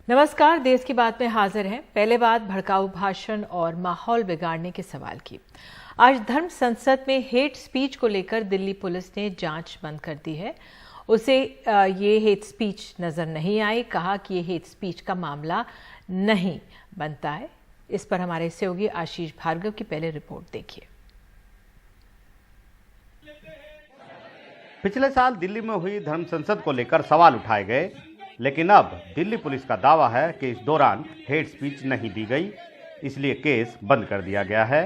नमस्कार, देश की बात में हाजिर हैं। पहले बात भड़काऊ भाषण और माहौल बिगाड़ने के सवाल की। आज धर्म संसद में हेट स्पीच को लेकर दिल्ली पुलिस ने जांच बंद कर दी है। उसे ये हेट स्पीच नजर नहीं आई, कहा कि ये हेट स्पीच का मामला नहीं बनता है। इस पर हमारे सहयोगी आशीष भार्गव की पहले रिपोर्ट देखिए। पिछले साल दिल्ली में हुई धर्म संसद को लेकर सवाल उठाए गए, लेकिन अब दिल्ली पुलिस का दावा है कि इस दौरान हेट स्पीच नहीं दी गई, इसलिए केस बंद कर दिया गया है।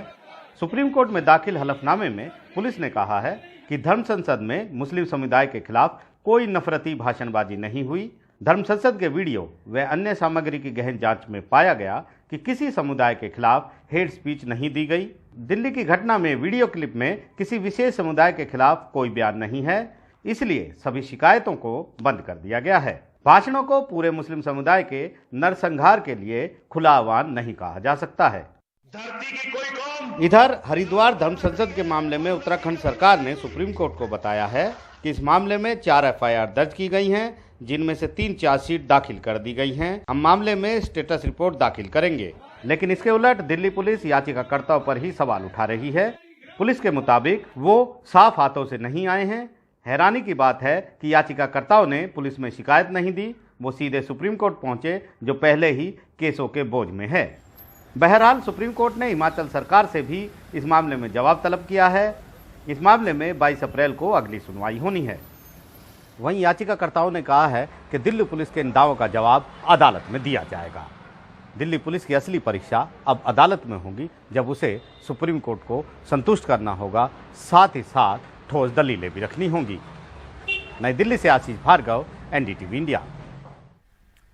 सुप्रीम कोर्ट में दाखिल हलफनामे में पुलिस ने कहा है कि धर्म संसद में मुस्लिम समुदाय के खिलाफ कोई नफरती भाषणबाजी नहीं हुई। धर्म संसद के वीडियो व अन्य सामग्री की गहन जांच में पाया गया कि किसी समुदाय के खिलाफ हेट स्पीच नहीं दी गई। दिल्ली की घटना में वीडियो क्लिप में किसी विशेष समुदाय के खिलाफ कोई बयान नहीं है, इसलिए सभी शिकायतों को बंद कर दिया गया है। भाषणों को पूरे मुस्लिम समुदाय के नरसंहार के लिए खुला आह्वान नहीं कहा जा सकता है। धरती की कोई कौम। इधर हरिद्वार धर्म संसद के मामले में उत्तराखंड सरकार ने सुप्रीम कोर्ट को बताया है कि इस मामले में 4 एफआईआर दर्ज की गई हैं, जिनमें से 3 चार्जशीट दाखिल कर दी गई हैं। हम मामले में स्टेटस रिपोर्ट दाखिल करेंगे, लेकिन इसके उलट दिल्ली पुलिस याचिकाकर्ताओं पर ही सवाल उठा रही है। पुलिस के मुताबिक वो साफ हाथों से नहीं आए हैं। हैरानी की बात है कि याचिकाकर्ताओं ने पुलिस में शिकायत नहीं दी, वो सीधे सुप्रीम कोर्ट पहुंचे, जो पहले ही केसों के बोझ में है। बहरहाल सुप्रीम कोर्ट ने हिमाचल सरकार से भी इस मामले में जवाब तलब किया है। इस मामले में 22 अप्रैल को अगली सुनवाई होनी है। वहीं याचिकाकर्ताओं ने कहा है कि दिल्ली पुलिस के इन दावों का जवाब अदालत में दिया जाएगा। दिल्ली पुलिस की असली परीक्षा अब अदालत में होगी, जब उसे सुप्रीम कोर्ट को संतुष्ट करना होगा, साथ ही साथ ठोस दलीलें भी रखनी होंगी। नई दिल्ली से आशीष भार्गव, एनडीटीवी इंडिया।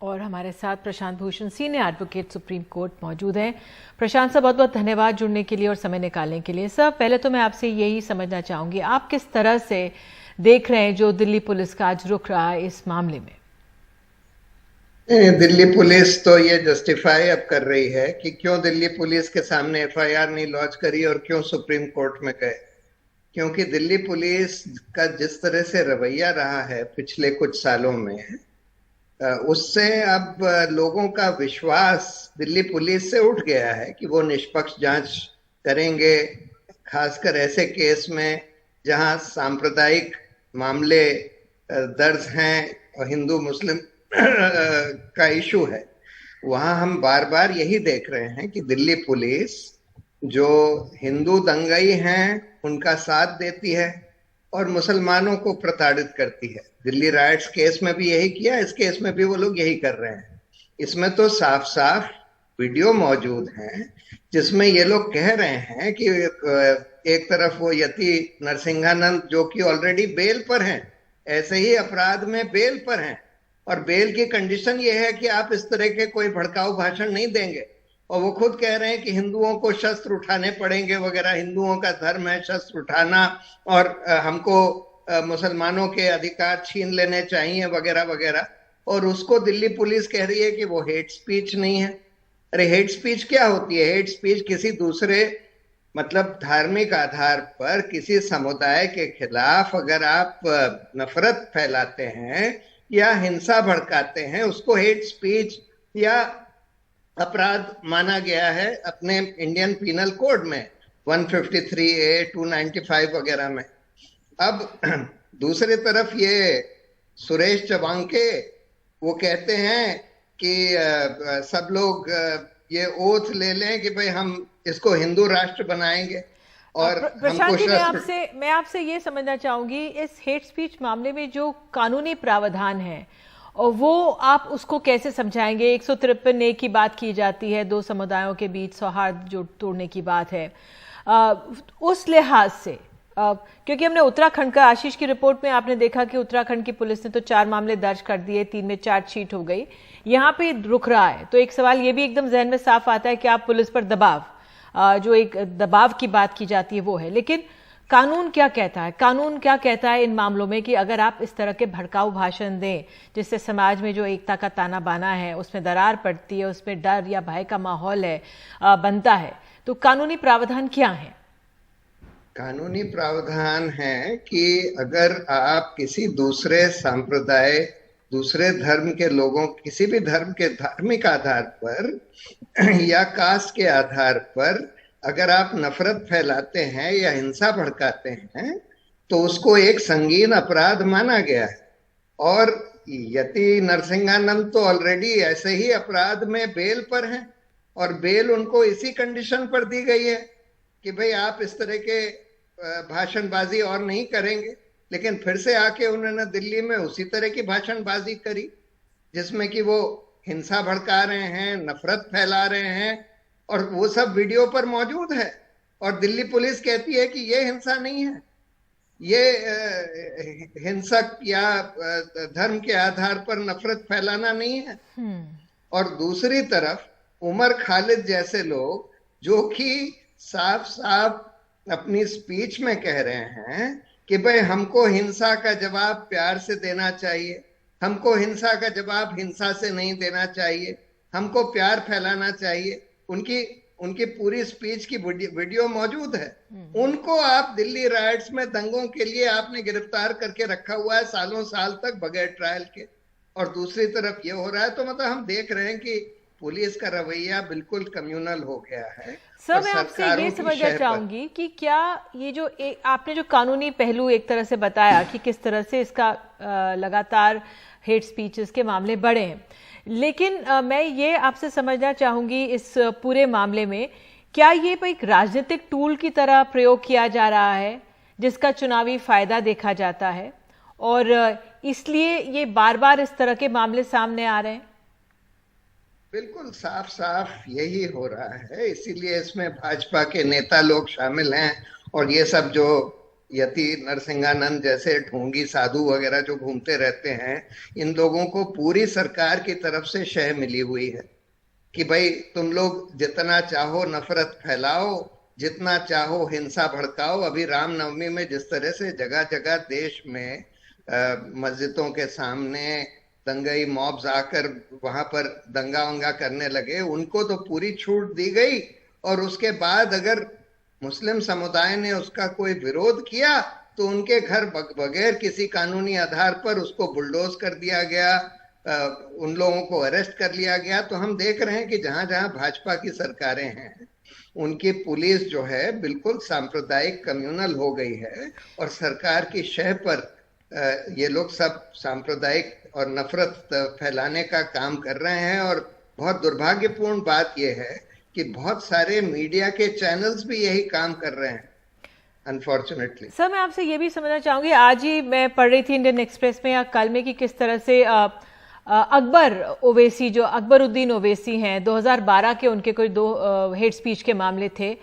और हमारे साथ Prashant Bhushan, senior advocate Supreme Court, मौजूद हैं। प्रशांत साहब, बहुत बहुत धन्यवाद जुड़ने के लिए और समय निकालने के लिए। सर, पहले तो मैं आपसे यही समझना चाहूंगी, आप किस तरह से देख रहे हैं जो दिल्ली पुलिस का आज रुख रहा है इस मामले में? दिल्ली पुलिस तो ये जस्टिफाई अब कर रही है कि क्यों दिल्ली पुलिस के सामने एफआईआर नहीं लॉन्च करी और क्यों सुप्रीम कोर्ट में गए। क्योंकि दिल्ली पुलिस का जिस तरह से रवैया रहा है पिछले कुछ सालों में, उससे अब लोगों का विश्वास दिल्ली पुलिस से उठ गया है कि वो निष्पक्ष जांच करेंगे, खासकर ऐसे केस में जहां सांप्रदायिक मामले दर्ज हैं और हिंदू मुस्लिम का इशू है। वहां हम बार बार यही देख रहे हैं कि दिल्ली पुलिस जो हिंदू दंगाई हैं उनका साथ देती है और मुसलमानों को प्रताड़ित करती है। दिल्ली राइट्स केस में भी यही किया, इस केस में भी वो लोग यही कर रहे हैं। इसमें तो साफ साफ वीडियो मौजूद हैं जिसमें ये लोग कह रहे हैं कि एक तरफ वो यति नरसिंहानंद जो कि ऑलरेडी बेल पर हैं, ऐसे ही अपराध में बेल पर हैं, और बेल की कंडीशन ये है कि आप इस तरह के कोई भड़काऊ भाषण नहीं देंगे। और वो खुद कह रहे हैं कि हिंदुओं को शस्त्र उठाने पड़ेंगे वगैरह, हिंदुओं का धर्म है शस्त्र उठाना और हमको मुसलमानों के अधिकार छीन लेने चाहिए वगैरह वगैरह। और उसको दिल्ली पुलिस कह रही है कि वो हेट स्पीच नहीं है। अरे हेट स्पीच क्या होती है? हेट स्पीच किसी दूसरे मतलब धार्मिक आधार पर किसी समुदाय के खिलाफ अगर आप नफरत फैलाते हैं या हिंसा भड़काते हैं, उसको हेट स्पीच या अपराध माना गया है अपने इंडियन पीनल कोड में 153A 295 वगैरह में। अब दूसरी तरफ ये सुरेश चवांके वो कहते हैं कि सब लोग ये ओथ ले लें कि भाई हम इसको हिंदू राष्ट्र बनाएंगे। और प्रशांत जी, मैं आपसे ये समझना चाहूंगी, इस हेट स्पीच मामले में जो कानूनी प्रावधान है और वो आप उसको कैसे समझाएंगे? 153A की बात की जाती है, 2 समुदायों के बीच सौहार्द जो तोड़ने की बात है। उस लिहाज से क्योंकि हमने उत्तराखंड का, आशीष की रिपोर्ट में आपने देखा कि उत्तराखंड की पुलिस ने तो 4 मामले दर्ज कर दिए, 3 में चार्जशीट हो गई। यहाँ पे रुक रहा है, तो एक सवाल ये भी एकदम जहन में साफ आता है कि आप पुलिस पर दबाव, जो एक दबाव की बात की जाती है वो है, लेकिन कानून क्या कहता है? कानून क्या कहता है इन मामलों में कि अगर आप इस तरह के भड़काऊ भाषण दें जिससे समाज में जो एकता का ताना बाना है उसमें दरार पड़ती है, उसमें डर या भय का माहौल है बनता है, तो कानूनी प्रावधान क्या है? कानूनी प्रावधान है कि अगर आप किसी दूसरे संप्रदाय दूसरे धर्म के लोगों, किसी भी धर्म के धार्मिक आधार पर या कास्ट के आधार पर अगर आप नफरत फैलाते हैं या हिंसा भड़काते हैं तो उसको एक संगीन अपराध माना गया है। और यति नरसिंहानंद तो ऑलरेडी ऐसे ही अपराध में बेल पर हैं, और बेल उनको इसी कंडीशन पर दी गई है कि भाई आप इस तरह के भाषणबाजी और नहीं करेंगे। लेकिन फिर से आके उन्होंने दिल्ली में उसी तरह की भाषणबाजी करी जिसमें कि वो हिंसा भड़का रहे हैं, नफरत फैला रहे हैं, और वो सब वीडियो पर मौजूद है। और दिल्ली पुलिस कहती है कि ये हिंसा नहीं है, ये हिंसक या धर्म के आधार पर नफरत फैलाना नहीं है। और दूसरी तरफ उमर खालिद जैसे लोग जो कि साफ साफ अपनी स्पीच में कह रहे हैं कि भाई हमको हिंसा का जवाब प्यार से देना चाहिए, हमको हिंसा का जवाब हिंसा से नहीं देना चाहिए, हमको प्यार फैलाना चाहिए। उनकी पूरी स्पीच की वीडियो मौजूद है। उनको आप दिल्ली राइट्स में दंगों के लिए आपने गिरफ्तार करके रखा हुआ है सालों साल तक बगैर ट्रायल के, और दूसरी तरफ ये हो रहा है। तो मतलब हम देख रहे हैं कि पुलिस का रवैया बिल्कुल कम्युनल हो गया है। सर, मैं आपसे ये समझना चाहूंगी कि क्या ये जो आपने जो कानूनी पहलू एक तरह से बताया कि किस तरह से इसका लगातार हेट स्पीचेस के मामले बढ़े हैं, लेकिन मैं ये आपसे समझना चाहूंगी इस पूरे मामले में क्या ये एक राजनीतिक टूल की तरह प्रयोग किया जा रहा है जिसका चुनावी फायदा देखा जाता है और इसलिए ये बार बार इस तरह के मामले सामने आ रहे हैं? बिल्कुल साफ साफ यही हो रहा है, इसीलिए इसमें भाजपा के नेता लोग शामिल हैं। और ये सब जो यति नरसिंहानंद जैसे ढोंगी साधु वगैरह जो घूमते रहते हैं, इन लोगों को पूरी सरकार की तरफ से शह मिली हुई है कि भाई तुम लोग जितना चाहो नफरत फैलाओ, जितना चाहो हिंसा भड़काओ। अभी रामनवमी में जिस तरह से जगह जगह देश में मस्जिदों के सामने दंगाई मॉब्स आकर वहां पर दंगा वंगा करने लगे, उनको तो पूरी छूट दी गई। और उसके बाद अगर मुस्लिम समुदाय ने उसका कोई विरोध किया तो उनके घर बगैर किसी कानूनी आधार पर उसको बुलडोज कर दिया गया, उन लोगों को अरेस्ट कर लिया गया। तो हम देख रहे हैं कि जहां जहां भाजपा की सरकारें हैं उनकी पुलिस जो है बिल्कुल सांप्रदायिक कम्युनल हो गई है, और सरकार की शह पर ये लोग सब सांप्रदायिक और नफरत फैलाने का काम कर रहे हैं। और बहुत दुर्भाग्यपूर्ण बात यह है कि बहुत सारे मीडिया के चैनल्स भी यही काम कर रहे हैं अनफॉर्चुनेटली। सर, मैं आपसे ये भी समझना चाहूंगी, आज ही मैं पढ़ रही थी इंडियन एक्सप्रेस में या कल में कि किस तरह से अकबर ओवैसी जो अकबरुद्दीन ओवैसी हैं 2012 के उनके कोई 2 हेट स्पीच के मामले थे,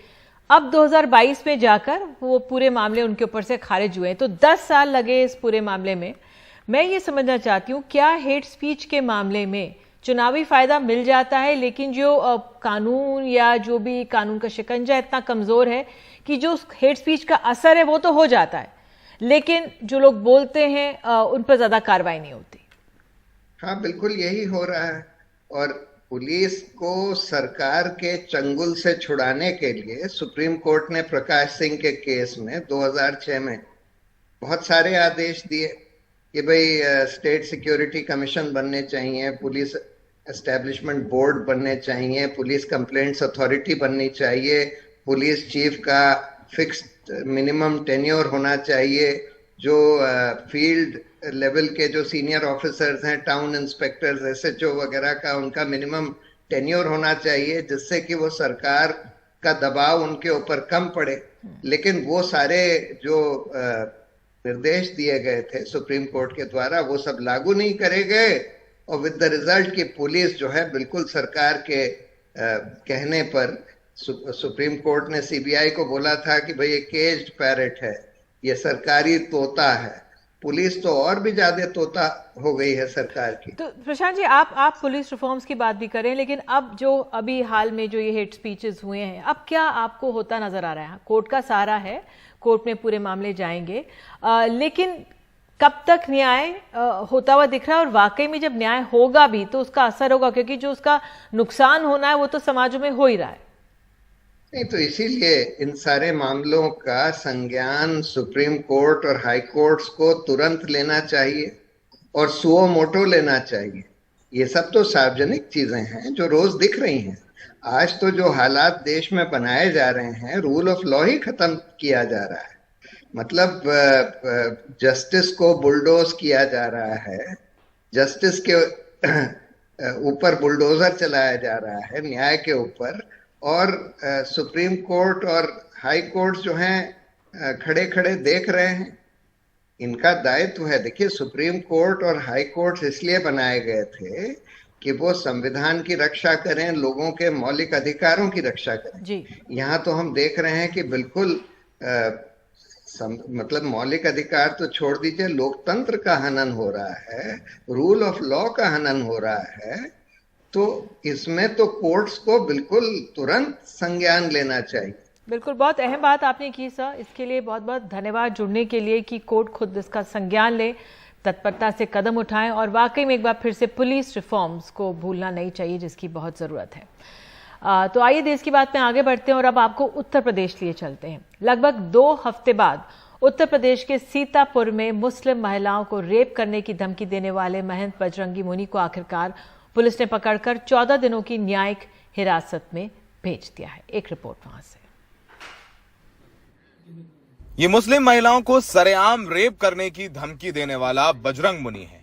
अब 2022 में जाकर वो पूरे मामले उनके ऊपर से खारिज हुए हैं। तो 10 साल लगे इस पूरे मामले में। मैं ये समझना चाहती हूँ क्या हेट स्पीच के मामले में चुनावी फायदा मिल जाता है, लेकिन जो कानून या जो भी कानून का शिकंजा इतना कमजोर है कि जो हेट स्पीच का असर है वो तो हो जाता है, लेकिन जो लोग बोलते हैं उन पर ज्यादा कार्रवाई नहीं होती? हाँ, बिल्कुल यही हो रहा है। और पुलिस को सरकार के चंगुल से छुड़ाने के लिए सुप्रीम कोर्ट ने प्रकाश सिंह के केस में 2006 में बहुत सारे आदेश दिए कि भाई स्टेट सिक्योरिटी कमीशन बनने चाहिए, पुलिस एस्टेब्लिशमेंट बोर्ड बनने चाहिए, पुलिस कंप्लेंट्स अथॉरिटी बननी चाहिए, पुलिस चीफ का फिक्स्ड मिनिमम टेन्योर होना चाहिए, जो फील्ड लेवल के जो सीनियर ऑफिसर्स हैं, टाउन इंस्पेक्टर्स, एसएचओ वगैरह का, उनका मिनिमम टेन्योर होना चाहिए जिससे कि वो सरकार का दबाव उनके ऊपर कम पड़े। लेकिन वो सारे जो निर्देश दिए गए थे सुप्रीम कोर्ट के द्वारा वो सब लागू नहीं करे गए, और विद द रिजल्ट कि पुलिस जो है बिल्कुल सरकार के कहने पर, सुप्रीम कोर्ट ने सीबीआई को बोला था कि भाई ये केज्ड पैरेट है, ये सरकारी तोता है। पुलिस तो और भी ज्यादा तोता हो गई है सरकार की। तो प्रशांत जी, आप पुलिस रिफॉर्म्स की बात भी करें, लेकिन अब जो अभी हाल में जो ये हेट स्पीचेस हुए हैं, अब क्या आपको होता नजर आ रहा है? कोर्ट का सहारा है, कोर्ट में पूरे मामले जाएंगे, लेकिन कब तक न्याय होता हुआ दिख रहा है? और वाकई में जब न्याय होगा भी तो उसका असर होगा, क्योंकि जो उसका नुकसान होना है वो तो समाजों में हो ही रहा है। नहीं, तो इसीलिए इन सारे मामलों का संज्ञान सुप्रीम कोर्ट और हाई कोर्ट्स को तुरंत लेना चाहिए। और सुओ मोटो लेना चाहिए। ये सब तो सार्वजनिक चीजें हैं जो रोज दिख रही हैं। आज तो जो हालात देश में बनाए जा रहे हैं, रूल ऑफ लॉ ही खत्म किया जा रहा है। मतलब जस्टिस को बुलडोज किया जा रहा है, जस्टिस के ऊपर बुलडोजर चलाया जा रहा है, न्याय के ऊपर। और सुप्रीम कोर्ट और हाई कोर्ट जो हैं खड़े खड़े देख रहे हैं। इनका दायित्व है। देखिए, सुप्रीम कोर्ट और हाई कोर्ट इसलिए बनाए गए थे कि वो संविधान की रक्षा करें, लोगों के मौलिक अधिकारों की रक्षा करें जी। यहाँ तो हम देख रहे हैं कि बिल्कुल मतलब मौलिक अधिकार तो छोड़ दीजिए, लोकतंत्र का हनन हो रहा है, रूल ऑफ लॉ का हनन हो रहा है। तो इसमें तो कोर्ट्स को बिल्कुल तुरंत संज्ञान लेना चाहिए। बिल्कुल, बहुत अहम बात आपने की सर। इसके लिए बहुत बहुत धन्यवाद जुड़ने के लिए कि कोर्ट खुद इसका संज्ञान ले, तत्परता से कदम उठाएं और वाकई में एक बार फिर से पुलिस रिफॉर्म्स को भूलना नहीं चाहिए, जिसकी बहुत ज़रूरत है। तो आइए देश की बात में आगे बढ़ते हैं और अब आपको उत्तर प्रदेश लिए चलते हैं। लगभग 2 हफ्ते बाद उत्तर प्रदेश के सीतापुर में मुस्लिम महिलाओं को रेप करने की धमकी देने वाले महंत बजरंगी मुनि को आखिरकार पुलिस ने पकड़कर 14 दिनों की न्यायिक हिरासत में भेज दिया है। एक रिपोर्ट वहां से। ये मुस्लिम महिलाओं को सरेआम रेप करने की धमकी देने वाला बजरंग मुनि है,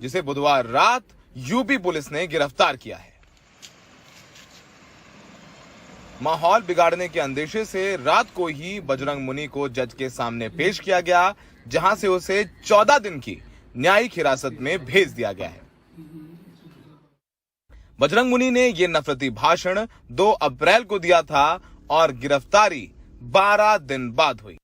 जिसे बुधवार रात यूपी पुलिस ने गिरफ्तार किया है। माहौल बिगाड़ने के अंदेशे से रात को ही बजरंग मुनि को जज के सामने पेश किया गया, जहां से उसे 14 दिन की न्यायिक हिरासत में भेज दिया गया है। बजरंग मुनि ने यह नफरती भाषण 2 अप्रैल को दिया था और गिरफ्तारी 12 दिन बाद हुई।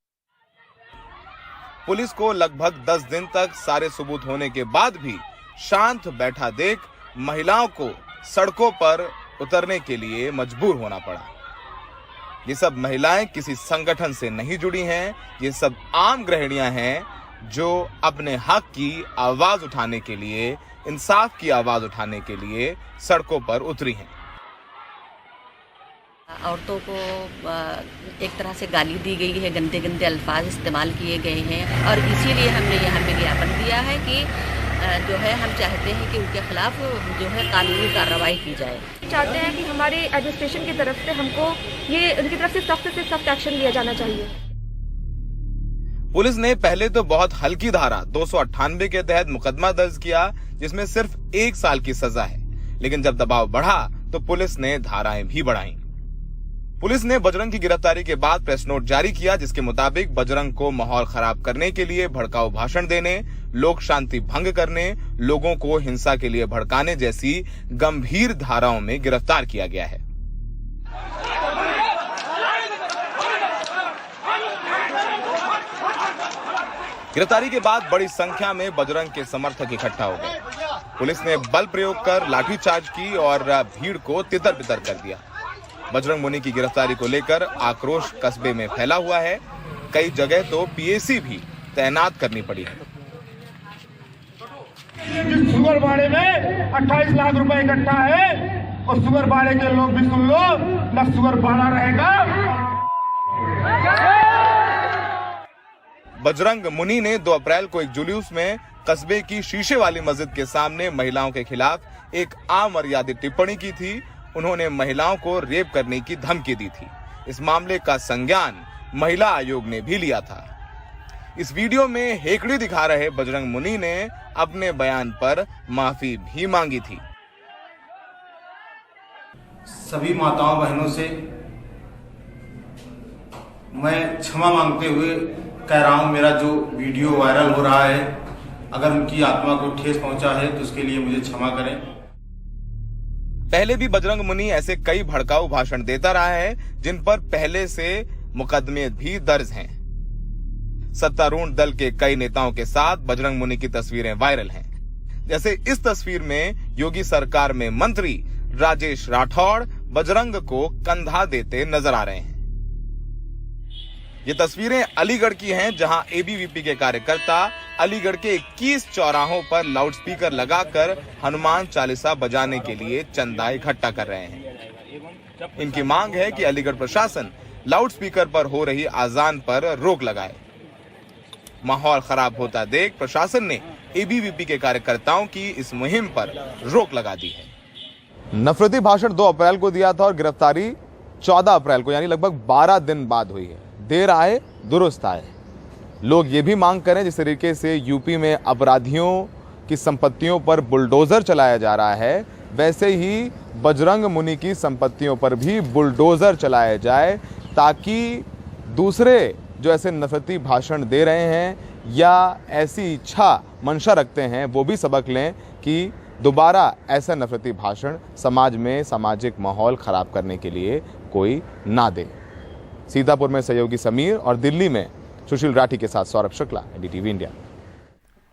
पुलिस को लगभग 10 दिन तक सारे सबूत होने के बाद भी शांत बैठा देख महिलाओं को सड़कों पर उतरने के लिए मजबूर होना पड़ा। ये सब महिलाएं किसी संगठन से नहीं जुड़ी हैं, ये सब आम गृहिणियां हैं जो अपने हक की आवाज उठाने के लिए, इंसाफ की आवाज उठाने के लिए सड़कों पर उतरी हैं। औरतों को एक तरह से गाली दी गई है, गंदे गंदे अल्फाज इस्तेमाल किए गए हैं और इसीलिए हमने यहाँ पे ज्ञापन दिया है कि जो है हम चाहते हैं कि उनके खिलाफ जो है कानूनी कार्रवाई की जाए। चाहते हैं कि हमारे एडमिनिस्ट्रेशन की तरफ से हमको ये उनकी तरफ से सख्त एक्शन लिया जाना चाहिए। पुलिस ने पहले तो बहुत हल्की धारा 298 के तहत मुकदमा दर्ज किया, जिसमें सिर्फ 1 साल की सजा है, लेकिन जब दबाव बढ़ा तो पुलिस ने धाराएं भी बढ़ाई। पुलिस ने बजरंग की गिरफ्तारी के बाद प्रेस नोट जारी किया, जिसके मुताबिक बजरंग को माहौल खराब करने के लिए भड़काऊ भाषण देने, लोक शांति भंग करने, लोगों को हिंसा के लिए भड़काने जैसी गंभीर धाराओं में गिरफ्तार किया गया है। गिरफ्तारी के बाद बड़ी संख्या में बजरंग के समर्थक इकट्ठा हो गए। पुलिस ने बल प्रयोग कर लाठीचार्ज की और भीड़ को तितर-बितर कर दिया। बजरंग मुनि की गिरफ्तारी को लेकर आक्रोश कस्बे में फैला हुआ है। कई जगह तो पीएसी भी तैनात करनी पड़ी है। सुगर बाड़े में 28 लाख रुपए इकट्ठा है और सुगर बाड़े के लोग भी सुन लो, न सुगर बाड़ा रहेगा। बजरंग मुनि ने 2 अप्रैल को एक जुलूस में कस्बे की शीशे वाली मस्जिद के सामने महिलाओं के खिलाफ एक अमर्यादित टिप्पणी की थी। उन्होंने महिलाओं को रेप करने की धमकी दी थी। इस मामले का संज्ञान महिला आयोग ने भी लिया था। इस वीडियो में हेकड़ी दिखा रहे बजरंग मुनि ने अपने बयान पर माफी भी मांगी थी। सभी माताओं बहनों से मैं क्षमा मांगते हुए कह रहा हूं, मेरा जो वीडियो वायरल हो रहा है, अगर उनकी आत्मा को ठेस पहुंचा है तो उसके लिए मुझे क्षमा करें। पहले भी बजरंग मुनि ऐसे कई भड़काऊ भाषण देता रहा है, जिन पर पहले से मुकदमे भी दर्ज हैं। सत्तारूढ़ दल के कई नेताओं के साथ बजरंग मुनि की तस्वीरें वायरल हैं। जैसे इस तस्वीर में योगी सरकार में मंत्री राजेश राठौड़ बजरंग को कंधा देते नजर आ रहे हैं। ये तस्वीरें अलीगढ़ की हैं, जहां एबीवीपी के कार्यकर्ता अलीगढ़ के 21 चौराहों पर लाउडस्पीकर लगाकर हनुमान चालीसा बजाने के लिए चंदा इकट्ठा कर रहे हैं। इनकी मांग है कि अलीगढ़ प्रशासन लाउडस्पीकर पर हो रही आजान पर रोक लगाए। माहौल खराब होता देख प्रशासन ने एबीवीपी के कार्यकर्ताओं की इस मुहिम पर रोक लगा दी है। नफरती भाषण 2 अप्रैल को दिया था और गिरफ्तारी 14 अप्रैल को, यानी लगभग 12 दिन बाद हुई है। देर आए दुरुस्त आए। लोग ये भी मांग करें जिस तरीके से यूपी में अपराधियों की संपत्तियों पर बुलडोजर चलाया जा रहा है, वैसे ही बजरंग मुनि की संपत्तियों पर भी बुलडोजर चलाया जाए, ताकि दूसरे जो ऐसे नफरती भाषण दे रहे हैं या ऐसी इच्छा मंशा रखते हैं वो भी सबक लें कि दोबारा ऐसा नफरती भाषण समाज में सामाजिक माहौल खराब करने के लिए कोई ना दे। सीतापुर में सहयोगी समीर और दिल्ली में सुशील राठी के साथ सौरभ शुक्ला, एनडीटीवी इंडिया।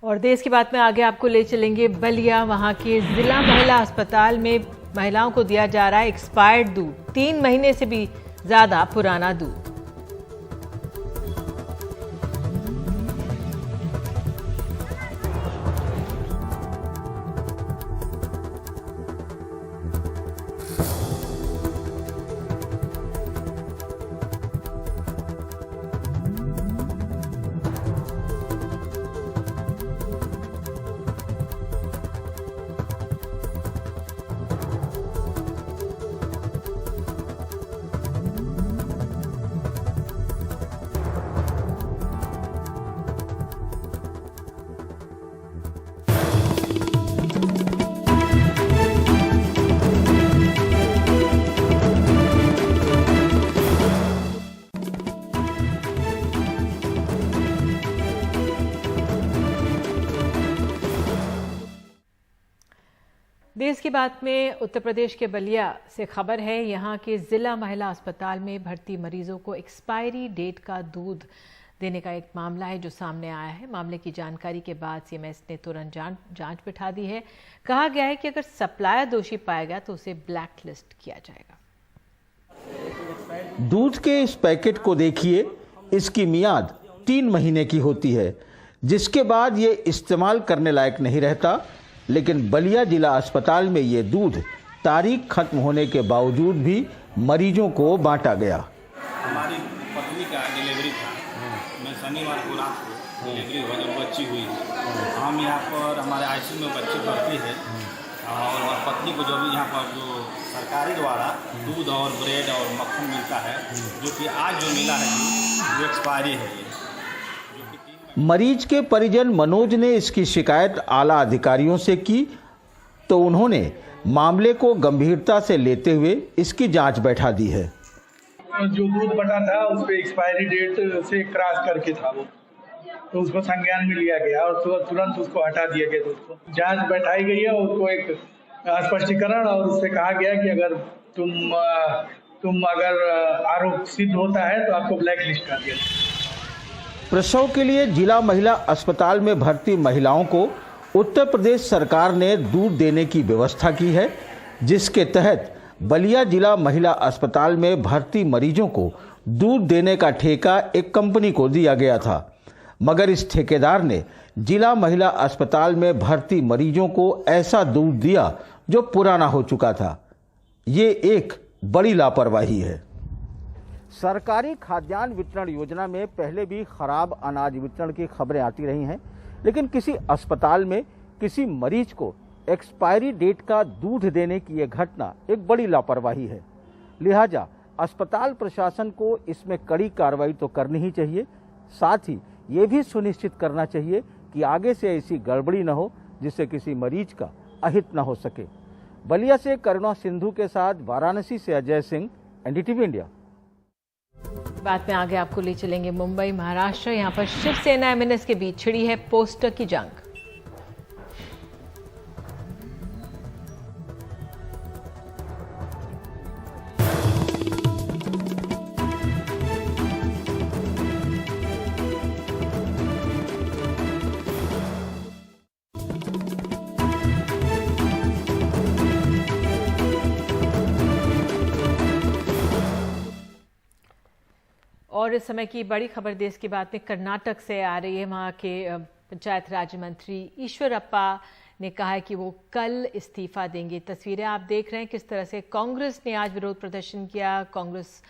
और देश की बात में आगे आपको ले चलेंगे बलिया। वहां के जिला महिला अस्पताल में महिलाओं को दिया जा रहा है एक्सपायर्ड दूध, 3 महीने से भी ज्यादा पुराना दूध। देश की बात में उत्तर प्रदेश के बलिया से खबर है। यहाँ के जिला महिला अस्पताल में भर्ती मरीजों को एक्सपायरी डेट का दूध देने का एक मामला है जो सामने आया है। मामले की जानकारी के बाद सीएमएस ने तुरंत जांच बिठा दी है। कहा गया है कि अगर सप्लायर दोषी पाया गया तो उसे ब्लैक लिस्ट किया जाएगा। दूध के इस पैकेट को देखिए, इसकी मियाद 3 महीने की होती है, जिसके बाद ये इस्तेमाल करने लायक नहीं रहता। लेकिन बलिया जिला अस्पताल में ये दूध तारीख खत्म होने के बावजूद भी मरीजों को बांटा गया। हमारी पत्नी का डिलीवरी था, मैं शनिवार को रात को डिलीवरी हुआ जब बच्ची हुई थी। हम यहाँ पर हमारे आईसीयू में बच्ची भर्ती है और पत्नी को जो भी यहाँ पर जो सरकारी द्वारा दूध और ब्रेड और मक्खन मिलता है, जो कि आज जो मिला है वो एक्सपायरी है। मरीज के परिजन मनोज ने इसकी शिकायत आला अधिकारियों से की तो उन्होंने मामले को गंभीरता से लेते हुए इसकी जांच बैठा दी है। जो दूध बटा था उस पर एक्सपायरी डेट से क्रॉस करके था वो, तो उसको संज्ञान में लिया गया और तुरंत उसको हटा दिया गया। दूध को जांच बैठाई गई है, उसको एक स्पष्टीकरण और उससे कहा गया कि अगर तुम अगर आरोप सिद्ध होता है तो आपको ब्लैक लिस्ट कर दिया। प्रसव के लिए जिला महिला अस्पताल में भर्ती महिलाओं को उत्तर प्रदेश सरकार ने दूध देने की व्यवस्था की है, जिसके तहत बलिया जिला महिला अस्पताल में भर्ती मरीजों को दूध देने का ठेका एक कंपनी को दिया गया था। मगर इस ठेकेदार ने जिला महिला अस्पताल में भर्ती मरीजों को ऐसा दूध दिया जो पुराना हो चुका था। ये एक बड़ी लापरवाही है। सरकारी खाद्यान्न वितरण योजना में पहले भी खराब अनाज वितरण की खबरें आती रही हैं, लेकिन किसी अस्पताल में किसी मरीज को एक्सपायरी डेट का दूध देने की यह घटना एक बड़ी लापरवाही है। लिहाजा अस्पताल प्रशासन को इसमें कड़ी कार्रवाई तो करनी ही चाहिए, साथ ही ये भी सुनिश्चित करना चाहिए कि आगे से ऐसी गड़बड़ी न हो जिससे किसी मरीज का अहित न हो सके। बलिया से करुणा सिंधु के साथ वाराणसी से अजय सिंह, एनडीटीवी इंडिया। बात में आगे आपको ले चलेंगे मुंबई, महाराष्ट्र। यहां पर शिवसेना एमएनएस के बीच छिड़ी है पोस्टर की जंग। और इस समय की बड़ी खबर देश की बात में कर्नाटक से आ रही है। वहां के पंचायत राज्य मंत्री ईश्वरप्पा ने कहा है कि वो कल इस्तीफा देंगे। तस्वीरें आप देख रहे हैं किस तरह से कांग्रेस ने आज विरोध प्रदर्शन किया। कांग्रेस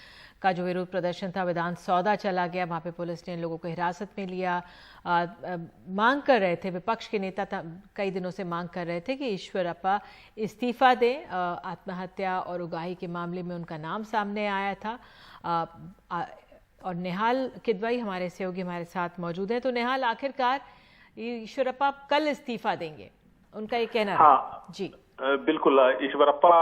का जो विरोध प्रदर्शन था विधान सौदा चला गया, वहाँ पे पुलिस ने लोगों को हिरासत में लिया। मांग कर रहे थे, विपक्ष के नेता कई दिनों से मांग कर रहे थे कि ईश्वरप्पा इस्तीफा दें। आत्महत्या और उगाही के मामले में उनका नाम सामने आया था। और निहाल किदवई हमारे सहयोगी हमारे साथ मौजूद हैं। तो निहाल, आखिरकार ईश्वरप्पा कल इस्तीफा देंगे, उनका ये कहना हाँ जी बिल्कुल। ईश्वरप्पा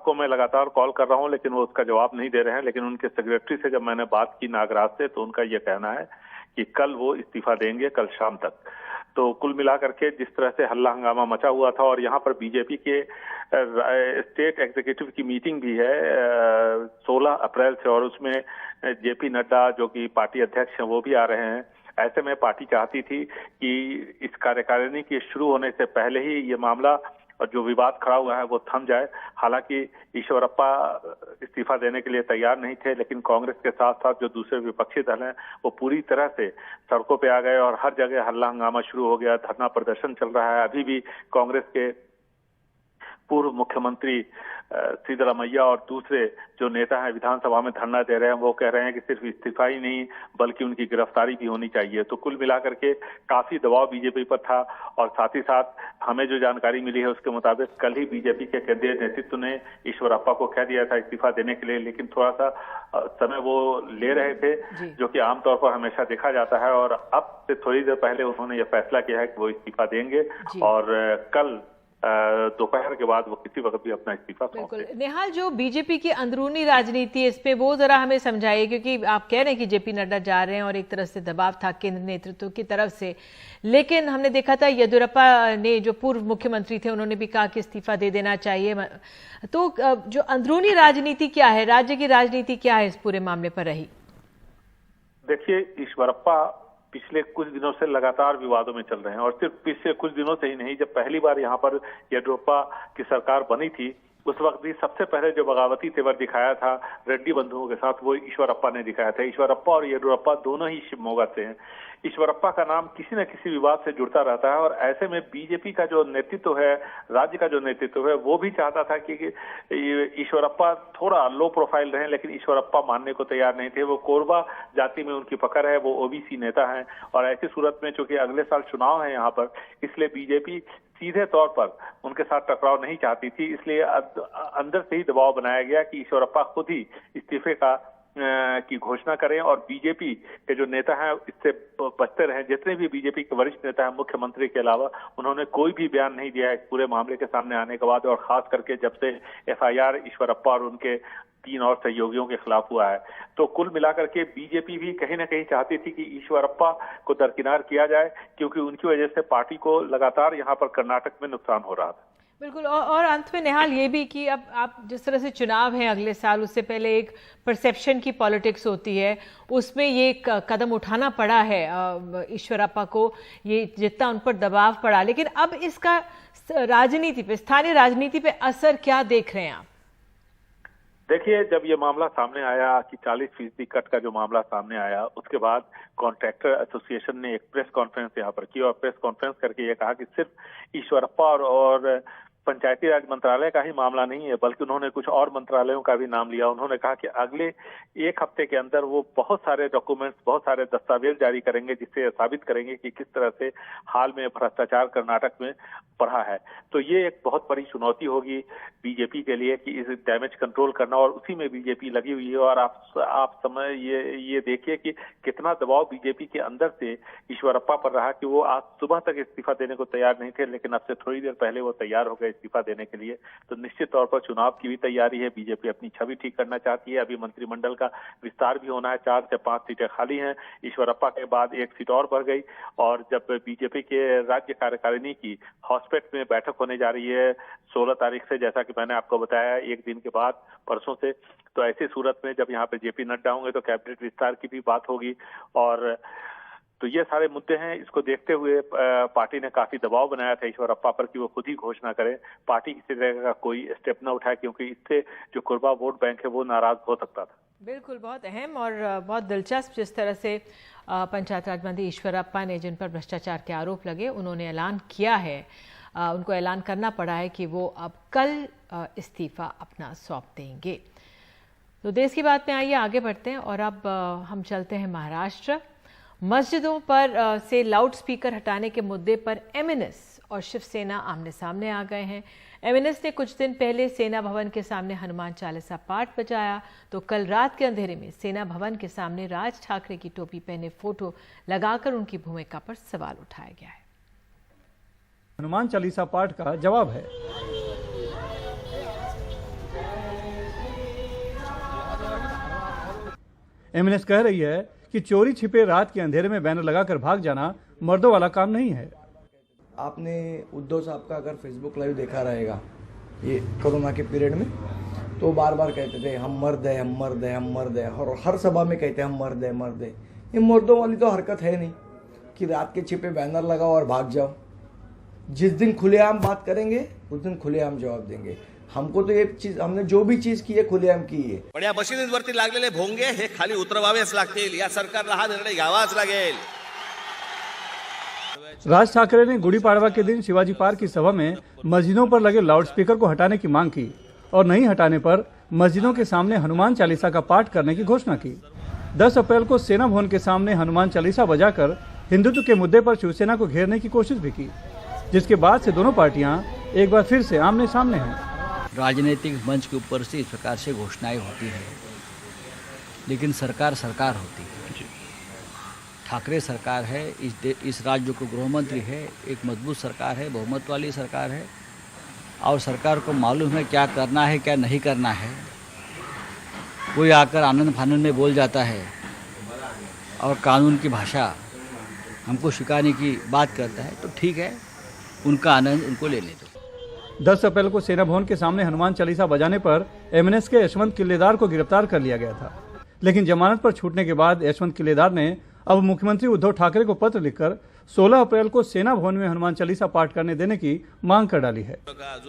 को मैं लगातार कॉल कर रहा हूं लेकिन वो उसका जवाब नहीं दे रहे हैं। लेकिन उनके सेक्रेटरी से जब मैंने बात की नागराज से, तो उनका ये कहना है कि कल वो इस्तीफा देंगे, कल शाम तक। तो कुल मिलाकर के जिस तरह से हल्ला हंगामा मचा हुआ था, और यहाँ पर बीजेपी के स्टेट एग्जीक्यूटिव की मीटिंग भी है 16 अप्रैल से, और उसमें जेपी नड्डा जो कि पार्टी अध्यक्ष हैं वो भी आ रहे हैं। ऐसे में पार्टी चाहती थी कि इस कार्यकारिणी के शुरू होने से पहले ही ये मामला और जो विवाद खड़ा हुआ है वो थम जाए। हालांकि ईश्वरप्पा इस्तीफा देने के लिए तैयार नहीं थे, लेकिन कांग्रेस के साथ साथ जो दूसरे विपक्षी दल हैं वो पूरी तरह से सड़कों पे आ गए और हर जगह हल्ला हंगामा शुरू हो गया। धरना प्रदर्शन चल रहा है। अभी भी कांग्रेस के पूर्व मुख्यमंत्री सिद्धरामैया और दूसरे जो नेता हैं विधानसभा में धरना दे रहे हैं। वो कह रहे हैं कि सिर्फ इस्तीफा ही नहीं बल्कि उनकी गिरफ्तारी भी होनी चाहिए। तो कुल मिलाकर के काफी दबाव बीजेपी पर था, और साथ ही साथ हमें जो जानकारी मिली है उसके मुताबिक कल ही बीजेपी के केंद्रीय नेतृत्व ने ईश्वरप्पा को कह दिया था इस्तीफा देने के लिए, लेकिन थोड़ा सा समय वो ले रहे थे, जो कि आमतौर पर हमेशा देखा जाता है। और अब से थोड़ी देर पहले उन्होंने ये फैसला किया है कि वो इस्तीफा देंगे और कल दोपहर के बाद वो किसी वक्त भी अपना इस्तीफा सौंप दें। बिल्कुल। निहाल, जो बीजेपी की अंदरूनी राजनीति है इस पे वो जरा हमें समझाइए, क्योंकि आप कह रहे हैं कि जेपी नड्डा जा रहे हैं और एक तरह से दबाव था केंद्र नेतृत्व की तरफ से, लेकिन हमने देखा था येदियुरप्पा ने, जो पूर्व मुख्यमंत्री थे, उन्होंने भी कहा कि इस्तीफा दे देना चाहिए। तो जो अंदरूनी राजनीति क्या है, राज्य की राजनीति क्या है इस पूरे मामले पर रही? देखिए, ईश्वरप्पा पिछले कुछ दिनों से लगातार विवादों में चल रहे हैं, और सिर्फ पिछले कुछ दिनों से ही नहीं, जब पहली बार यहाँ पर येदियुरप्पा की सरकार बनी थी उस वक्त भी सबसे पहले जो बगावती तेवर दिखाया था रेड्डी बंधुओं के साथ, वो ईश्वरप्पा ने दिखाया था। ईश्वरप्पा और येदियुरप्पा दोनों ही शिवमोगा से हैं। ईश्वरप्पा का नाम किसी न किसी विवाद से जुड़ता रहता है, और ऐसे में बीजेपी का जो नेतृत्व है, राज्य का जो नेतृत्व है, वो भी चाहता था कि ईश्वरप्पा थोड़ा लो प्रोफाइल रहे, लेकिन ईश्वरप्पा मानने को तैयार नहीं थे। वो कोरबा जाति में उनकी पकड़ है, वो ओबीसी नेता हैं, और ऐसी सूरत में चूंकि अगले साल चुनाव है यहाँ पर, इसलिए बीजेपी सीधे तौर पर उनके साथ टकराव नहीं चाहती थी। इसलिए अंदर से ही दबाव बनाया गया कि ईश्वरप्पा खुद ही इस्तीफे की घोषणा करें, और बीजेपी के जो नेता हैं इससे बचते रहें। जितने भी बीजेपी के वरिष्ठ नेता हैं, मुख्यमंत्री के अलावा, उन्होंने कोई भी बयान नहीं दिया है इस पूरे मामले के सामने आने के बाद, और खास करके जब से एफआईआर ईश्वरप्पा और उनके 3 और सहयोगियों के खिलाफ हुआ है। तो कुल मिलाकर के बीजेपी भी कहीं ना कहीं चाहती थी कि ईश्वरप्पा को दरकिनार किया जाए, क्योंकि उनकी वजह से पार्टी को लगातार यहाँ पर कर्नाटक में नुकसान हो रहा था। बिल्कुल। और अंत में निहाल ये भी कि अब आप जिस तरह से चुनाव है अगले साल, उससे पहले एक परसेप्शन की पॉलिटिक्स होती है, उसमें ये कदम उठाना पड़ा है ईश्वरप्पा को, ये जितना उन पर दबाव पड़ा। लेकिन अब इसका राजनीति पे, स्थानीय राजनीति पे असर क्या देख रहे हैं आप? देखिए, जब ये मामला सामने आया कि 40% कट का जो मामला सामने आया, उसके बाद कॉन्ट्रैक्टर एसोसिएशन ने एक प्रेस कॉन्फ्रेंस यहाँ पर की, और प्रेस कॉन्फ्रेंस करके ये कहा कि सिर्फ ईश्वरप्पा और पंचायती राज मंत्रालय का ही मामला नहीं है, बल्कि उन्होंने कुछ और मंत्रालयों का भी नाम लिया। उन्होंने कहा कि अगले 1 हफ्ते के अंदर वो बहुत सारे डॉक्यूमेंट्स, बहुत सारे दस्तावेज जारी करेंगे, जिससे साबित करेंगे कि किस तरह से हाल में भ्रष्टाचार कर्नाटक में बढ़ा है। तो ये एक बहुत बड़ी चुनौती होगी बीजेपी के लिए कि इस डैमेज कंट्रोल करना, और उसी में बीजेपी लगी हुई है। और आप समय ये देखिए कि कितना दबाव बीजेपी के अंदर से ईश्वरप्पा पर रहा कि वो आज सुबह तक इस्तीफा देने को तैयार नहीं थे, लेकिन अब से थोड़ी देर पहले वो तैयार हो गए इस्तीफा देने के लिए। तो निश्चित तौर पर चुनाव की भी तैयारी है, बीजेपी अपनी छवि ठीक करना चाहती है। अभी मंत्रिमंडल का विस्तार भी होना है, 4 से 5 सीटें खाली हैं। ईश्वरप्पा के बाद 1 सीट और बढ़ गई, और जब बीजेपी के राज्य कार्यकारिणी की हॉस्पेट में बैठक होने जा रही है 16 तारीख से, जैसा कि मैंने आपको बताया, 1 दिन के बाद परसों से, तो ऐसी सूरत में जब यहाँ पे जेपी नड्डा होंगे तो कैबिनेट विस्तार की भी बात होगी। और तो ये सारे मुद्दे हैं। इसको देखते हुए पार्टी ने काफी दबाव बनाया था ईश्वरप्पा पर कि वो खुद ही घोषणा करें, पार्टी किसी तरह का कोई स्टेप न उठाए, क्योंकि इससे जो कोरबा वोट बैंक है वो नाराज हो सकता था। बिल्कुल, बहुत अहम और बहुत दिलचस्प जिस तरह से पंचायत राज मंत्री ईश्वरप्पा ने, जिन पर भ्रष्टाचार के आरोप लगे, उन्होंने ऐलान किया है उनको ऐलान करना पड़ा है कि वो अब कल इस्तीफा अपना सौंप देंगे। तो देश की बात में आइए आगे बढ़ते हैं और अब हम चलते हैं महाराष्ट्र। मस्जिदों पर से लाउड स्पीकर हटाने के मुद्दे पर एमएनएस और शिवसेना आमने सामने आ गए हैं। एमएनएस ने कुछ दिन पहले सेना भवन के सामने हनुमान चालीसा पाठ बजाया, तो कल रात के अंधेरे में सेना भवन के सामने राज ठाकरे की टोपी पहने फोटो लगाकर उनकी भूमिका पर सवाल उठाया गया है। हनुमान चालीसा पाठ का जवाब है। एमएनएस कह रही है कि चोरी छिपे रात के अंधेरे में बैनर लगाकर भाग जाना मर्दों वाला काम नहीं है। आपने उद्धव साहब का अगर फेसबुक लाइव देखा रहेगा ये कोरोना के पीरियड में, तो बार बार कहते थे हम मर्द है, हम मर्द है, हम मर्द है, और हर सभा में कहते हैं हम मर्द है, मर्द है। ये मर्दों वाली तो हरकत है नहीं कि रात के छिपे बैनर लगाओ और भाग जाओ। जिस दिन खुलेआम बात करेंगे उस दिन खुलेआम जवाब देंगे। हमको तो ये चीज, हमने जो भी चीज की है खुलेआम की है। पण या मशिदींवरती लागलेले भोंगे हे खाली उतरवावेच लागतील। या सरकारला हा निर्णय घ्यावाच लागेल। राज ठाकरे ने गुड़ी पाड़वा के दिन शिवाजी पार्क की सभा में मस्जिदों पर लगे लाउडस्पीकर को हटाने की मांग की और नहीं हटाने पर मस्जिदों के सामने हनुमान चालीसा का पाठ करने की घोषणा की। 10 अप्रैल को सेना भवन के सामने हनुमान चालीसा बजाकर हिंदुत्व के मुद्दे पर शिवसेना को घेरने की कोशिश भी की, जिसके बाद से दोनों पार्टियां एक बार फिर से आमने सामने हैं। राजनीतिक मंच के ऊपर से इस प्रकार से घोषणाएं होती है, लेकिन सरकार सरकार होती है। ठाकरे सरकार है, इस राज्य को गृहमंत्री है, एक मजबूत सरकार है, बहुमत वाली सरकार है, और सरकार को मालूम है क्या करना है क्या नहीं करना है। कोई आकर आनंद फानंद में बोल जाता है और कानून की भाषा हमको सिखाने की बात करता है, तो ठीक है, उनका आनंद उनको लेने दो। 10 अप्रैल को सेना भवन के सामने हनुमान चालीसा बजाने पर एमएनएस के यशवंत किल्लेदार को गिरफ्तार कर लिया गया था, लेकिन जमानत पर छूटने के बाद यशवंत किल्लेदार ने अब मुख्यमंत्री उद्धव ठाकरे को पत्र लिखकर 16 अप्रैल को सेना भवन में हनुमान चालीसा पाठ करने देने की मांग कर डाली है।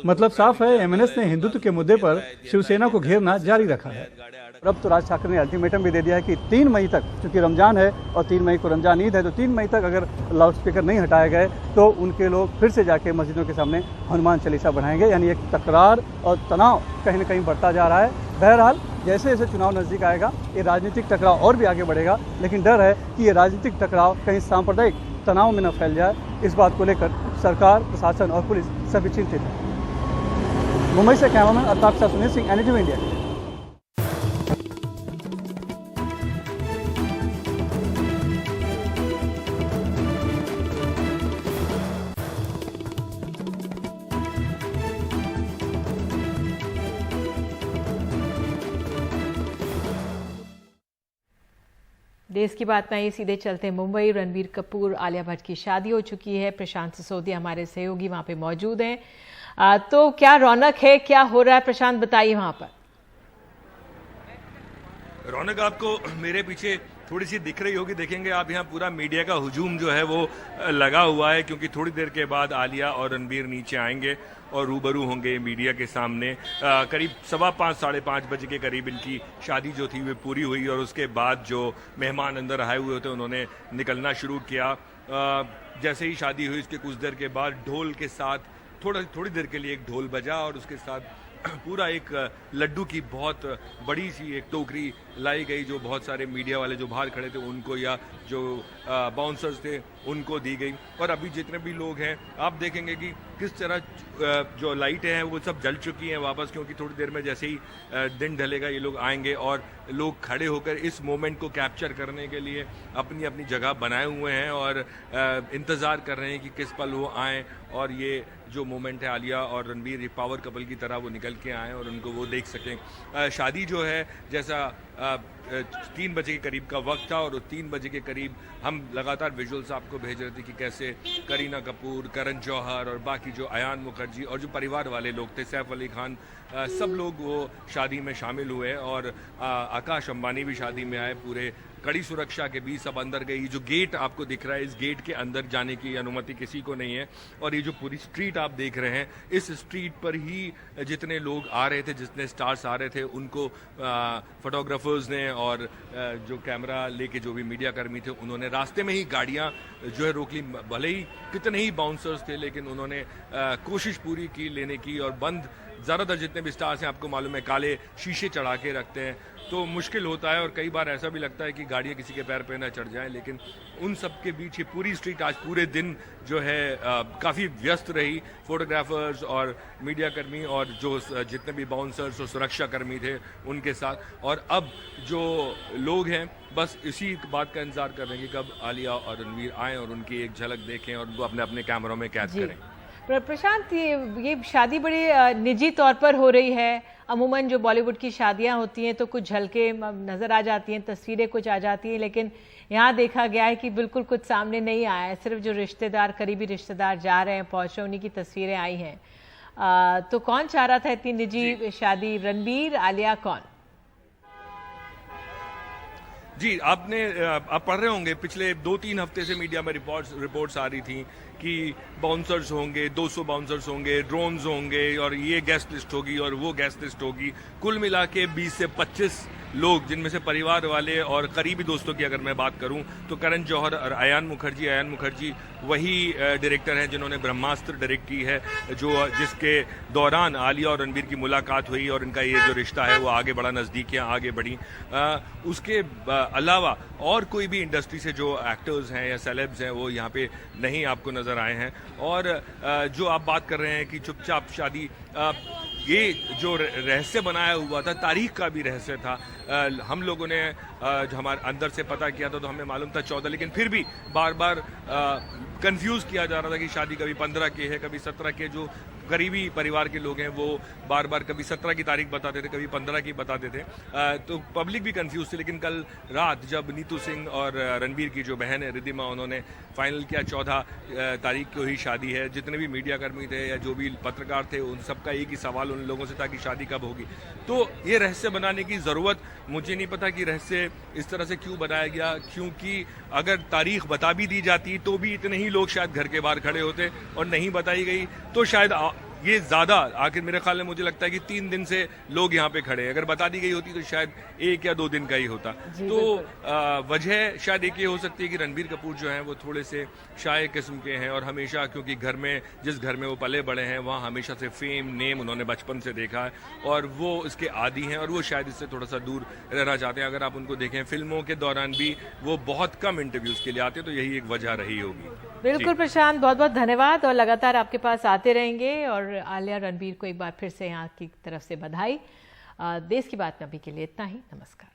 मतलब साफ है, एमएनएस ने हिंदुत्व के मुद्दे पर शिवसेना को घेरना जारी रखा है। अब तो राज ठाकरे ने अल्टीमेटम भी दे दिया है कि 3 मई तक, क्योंकि रमजान है और 3 मई को रमजान ईद है, तो 3 मई तक अगर लाउड स्पीकर नहीं हटाए गए तो उनके लोग फिर से जाके मस्जिदों के सामने हनुमान चालीसा बढ़ाएंगे। यानी एक तकरार और तनाव कहीं न कहीं बढ़ता जा रहा है। बहरहाल जैसे जैसे चुनाव नज़दीक आएगा ये राजनीतिक टकराव और भी आगे बढ़ेगा, लेकिन डर है कि ये राजनीतिक टकराव कहीं सांप्रदायिक तनाव में न फैल जाए। इस बात को लेकर सरकार, प्रशासन और पुलिस सभी चिंतित है। मुंबई से कैमरामैन अल्ताफ के साथ सुनील सिंह, एनडीटीवी इंडिया। देश की बात में आइए सीधे चलते हैं मुंबई। रणबीर कपूर, आलिया भट्ट की शादी हो चुकी है। प्रशांत सिसोदिया हमारे सहयोगी वहां पे मौजूद हैं। तो क्या रौनक है, क्या हो रहा है प्रशांत, बताइए वहां पर। रौनक आपको मेरे पीछे थोड़ी सी दिख रही होगी, देखेंगे आप यहाँ पूरा मीडिया का हुजूम जो है वो लगा हुआ है, क्योंकि थोड़ी देर के बाद आलिया और रणबीर नीचे आएंगे और रूबरू होंगे मीडिया के सामने। करीब 5:15 साढ़े 5 बजे के करीब इनकी शादी जो थी वो पूरी हुई और उसके बाद जो मेहमान अंदर आए हुए थे उन्होंने निकलना शुरू किया। जैसे ही शादी हुई उसके कुछ देर के बाद ढोल के साथ थोड़ी देर के लिए एक ढोल बजा और उसके साथ पूरा एक लड्डू की बहुत बड़ी सी एक टोकरी लाई गई, जो बहुत सारे मीडिया वाले जो बाहर खड़े थे उनको या जो बाउंसर्स थे उनको दी गई। और अभी जितने भी लोग हैं आप देखेंगे कि किस तरह जो लाइटें हैं वो सब जल चुकी हैं वापस, क्योंकि थोड़ी देर में जैसे ही दिन ढलेगा ये लोग आएंगे और लोग खड़े होकर इस मोमेंट को कैप्चर करने के लिए अपनी अपनी जगह बनाए हुए हैं और इंतज़ार कर रहे हैं कि किस पल वो आएँ और ये जो मोमेंट है आलिया और रणबीर पावर कपल की तरह वो निकल के आएँ और उनको वो देख सकें। शादी जो है जैसा 3 बजे के करीब का वक्त था और 3 बजे के करीब हम लगातार विजुअल्स आपको भेज रहे थे कि कैसे करीना कपूर, करण जौहर और बाकी जो अयान मुखर्जी और जो परिवार वाले लोग थे, सैफ अली खान सब लोग वो शादी में शामिल हुए और आकाश अंबानी भी शादी में आए। पूरे कड़ी सुरक्षा के बीच सब अंदर गई। जो गेट आपको दिख रहा है, इस गेट के अंदर जाने की अनुमति किसी को नहीं है। और ये जो पूरी स्ट्रीट आप देख रहे हैं, इस स्ट्रीट पर ही जितने लोग आ रहे थे, जितने स्टार्स आ रहे थे, उनको फोटोग्राफर्स ने और जो कैमरा लेके जो भी मीडिया कर्मी थे, उन्होंने रास्ते में ही गाड़ियां जो है रोक ली। भले ही कितने ही बाउंसर्स थे, लेकिन उन्होंने कोशिश पूरी की लेने की। और बंद ज़्यादातर जितने भी स्टार्स हैं, आपको मालूम है, काले शीशे चढ़ा के रखते हैं, तो मुश्किल होता है। और कई बार ऐसा भी लगता है कि गाड़ियाँ किसी के पैर पे ना चढ़ जाएं। लेकिन उन सब के बीच ये पूरी स्ट्रीट आज पूरे दिन जो है काफ़ी व्यस्त रही। फोटोग्राफर्स और मीडिया कर्मी और जो जितने भी बाउंसर्स और सुरक्षा कर्मी थे उनके साथ। और अब जो लोग हैं बस इसी बात का इंतजार कर रहे हैं कि कब आलिया और रणवीर आएँ और उनकी एक झलक देखें और उनको अपने अपने कैमरों में कैद करें। प्रशांत, ये शादी बड़ी निजी तौर पर हो रही है। अमूमन जो बॉलीवुड की शादियां होती हैं तो कुछ झलके नजर आ जाती हैं, तस्वीरें कुछ आ जाती हैं, लेकिन यहाँ देखा गया है कि बिल्कुल कुछ सामने नहीं आया है। सिर्फ जो रिश्तेदार, करीबी रिश्तेदार जा रहे हैं, पहुंच रहे, उन्हीं की तस्वीरें आई हैं। तो कौन चाह रहा था इतनी निजी शादी? रणबीर, आलिया, कौन? जी, आप पढ़ रहे होंगे, पिछले 2-3 हफ्ते से मीडिया में रिपोर्ट्स आ रही थी कि बाउंसर्स होंगे, 200 बाउंसर्स होंगे, ड्रोन्स होंगे और ये गेस्ट लिस्ट होगी और वो गेस्ट लिस्ट होगी। कुल मिला के 20 से 25 लोग, जिनमें से परिवार वाले और करीबी दोस्तों की अगर मैं बात करूं तो करण जौहर और आयान मुखर्जी वही डायरेक्टर हैं जिन्होंने ब्रह्मास्त्र डायरेक्ट की है, जो जिसके दौरान आलिया और रणबीर की मुलाकात हुई और इनका ये जो रिश्ता है वो आगे बढ़ा, नज़दीकियाँ आगे बढ़ी। उसके अलावा और कोई भी इंडस्ट्री से जो एक्टर्स हैं या सेलेब्स हैं वो यहाँ पे नहीं आपको नज़र आए हैं। और जो आप बात कर रहे हैं कि चुपचाप शादी, ये जो रहस्य बनाया हुआ था, तारीख का भी रहस्य था। हम लोगों ने जो हमारे अंदर से पता किया था तो हमें मालूम था 14, लेकिन फिर भी बार बार कंफ्यूज किया जा रहा था कि शादी कभी 15 की है, कभी 17 के। जो करीबी परिवार के लोग हैं वो बार बार कभी 17 की तारीख बताते थे, कभी 15 की बताते थे। तो पब्लिक भी कंफ्यूज थी। लेकिन कल रात जब नीतू सिंह और रणबीर की जो बहन है रिद्धिमा, उन्होंने फाइनल किया 14 तारीख को ही शादी है। जितने भी मीडिया कर्मी थे या जो भी पत्रकार थे, उन सबका एक ही सवाल उन लोगों से था कि शादी कब होगी। तो ये रहस्य बनाने की ज़रूरत, मुझे नहीं पता कि रहस्य इस तरह से क्यों बनाया गया, क्योंकि अगर तारीख बता भी दी जाती तो भी इतने ही लोग शायद घर के बाहर खड़े होते, और नहीं बताई गई तो शायद ये ज़्यादा, आखिर मेरे ख्याल में मुझे लगता है कि 3 दिन से लोग यहाँ पे खड़े हैं। अगर बता दी गई होती तो शायद 1 या 2 दिन का ही होता। तो वजह शायद एक ये हो सकती है कि रणबीर कपूर जो हैं वो थोड़े से शाय किस्म के हैं, और हमेशा, क्योंकि घर में, जिस घर में वो पले बड़े हैं, वहाँ हमेशा से फेम, नेम उन्होंने बचपन से देखा है और वो इसके आदी हैं, और वो शायद इससे थोड़ा सा दूर रहना चाहते हैं। अगर आप उनको देखें फिल्मों के दौरान भी वो बहुत कम इंटरव्यूज़ के लिए आते, तो यही एक वजह रही होगी। बिल्कुल प्रशांत, बहुत बहुत धन्यवाद, और लगातार आपके पास आते रहेंगे। और आलिया, रणबीर को एक बार फिर से यहाँ की तरफ से बधाई। देश की बात में अभी के लिए इतना ही। नमस्कार।